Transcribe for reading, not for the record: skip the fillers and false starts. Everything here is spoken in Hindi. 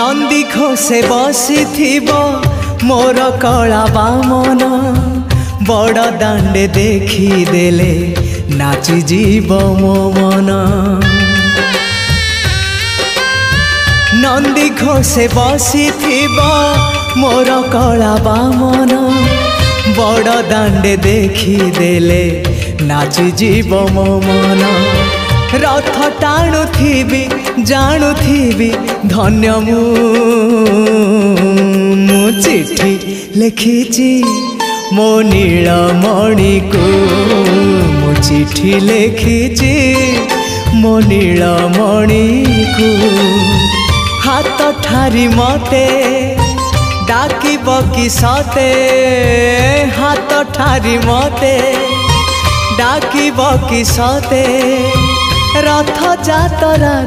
नंदी घोषे बसी मोर कला बामन बड़ दांडे देखी देले नाची जीव मो मन। नंदी घोषे बसी मोर कला बामन बड़ दांडे देखी देले नाची जीव मो मन। रथ टाणुथिबी जाणुथिबी धन्य मु चिट्ठी लिखिची मो नीलमणि को मु चिट्ठी लिखिची मो नीलमणि को। हाथ ठारी मते डाकिब कि सते हाथ ठारी मते डाकिब कि सते रथ जातरा